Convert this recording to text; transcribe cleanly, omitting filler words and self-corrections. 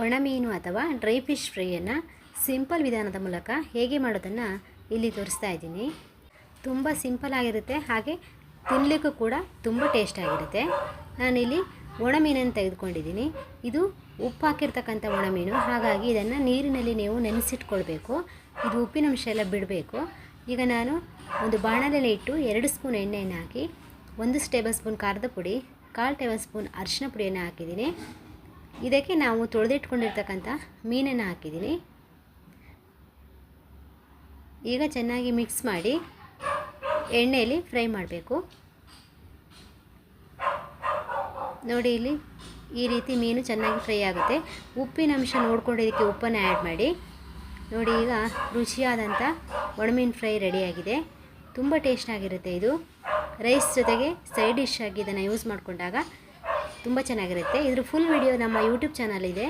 ಒಣಮೀನು ಅಥವಾ dry fish ಫ್ರೈಯನ್ನು simple ವಿಧಾನದ ಮೂಲಕ ಹೇಗೆ ಮಾಡೋದನ್ನು ಇಲ್ಲಿ ತೋರಿಸ್ತಾ ಇದ್ದೀನಿ. ತುಂಬ ಸಿಂಪಲ್ ಆಗಿರುತ್ತೆ, ಹಾಗೆ ತಿನ್ನಲಿಕ್ಕೂ ಕೂಡ ತುಂಬ ಟೇಸ್ಟ್ ಆಗಿರುತ್ತೆ. ನಾನಿಲ್ಲಿ ಒಣಮೀನನ್ನು ತೆಗೆದುಕೊಂಡಿದ್ದೀನಿ. ಇದು ಉಪ್ಪು ಹಾಕಿರ್ತಕ್ಕಂಥ ಒಣಮೀನು, ಹಾಗಾಗಿ ಇದನ್ನು ನೀರಿನಲ್ಲಿ ನೀವು ನೆನೆಸಿಟ್ಕೊಳ್ಬೇಕು. ಇದು ಉಪ್ಪಿನಂಶ ಎಲ್ಲ ಬಿಡಬೇಕು. ಈಗ ನಾನು ಒಂದು ಬಾಣಲೆಯಲ್ಲಿ ಇಟ್ಟು 2 ಸ್ಪೂನ್ ಎಣ್ಣೆಯನ್ನು ಹಾಕಿ 1 ಟೇಬಲ್ ಸ್ಪೂನ್ ಖಾರದ ಪುಡಿ, 1/4 ಟೇಬಲ್ ಸ್ಪೂನ್ ಅರಿಶಿನ ಪುಡಿಯನ್ನು ಹಾಕಿದ್ದೀನಿ. ಇದಕ್ಕೆ ನಾವು ತೊಳೆದಿಟ್ಕೊಂಡಿರ್ತಕ್ಕಂಥ ಮೀನನ್ನು ಹಾಕಿದ್ದೀನಿ. ಈಗ ಚೆನ್ನಾಗಿ ಮಿಕ್ಸ್ ಮಾಡಿ ಎಣ್ಣೆಯಲ್ಲಿ ಫ್ರೈ ಮಾಡಬೇಕು. ನೋಡಿ, ಇಲ್ಲಿ ಈ ರೀತಿ ಮೀನು ಚೆನ್ನಾಗಿ ಫ್ರೈ ಆಗುತ್ತೆ. ಉಪ್ಪಿನ ಅಂಶ ನೋಡ್ಕೊಂಡು ಇದಕ್ಕೆ ಉಪ್ಪನ್ನು ಆ್ಯಡ್ ಮಾಡಿ. ನೋಡಿ, ಈಗ ರುಚಿಯಾದಂಥ ಒಣಮೀನು ಫ್ರೈ ರೆಡಿಯಾಗಿದೆ. ತುಂಬ ಟೇಸ್ಟ್ ಆಗಿರುತ್ತೆ. ಇದು ರೈಸ್ ಜೊತೆಗೆ ಸೈಡ್ ಡಿಶ್ ಆಗಿ ಇದನ್ನು ಯೂಸ್ ಮಾಡಿಕೊಂಡಾಗ ತುಂಬ ಚೆನ್ನಾಗಿರುತ್ತೆ. ಇದ್ರ ಫುಲ್ ವಿಡಿಯೋ ನಮ್ಮ ಯೂಟ್ಯೂಬ್ ಚಾನಲ್ ಇದೆ.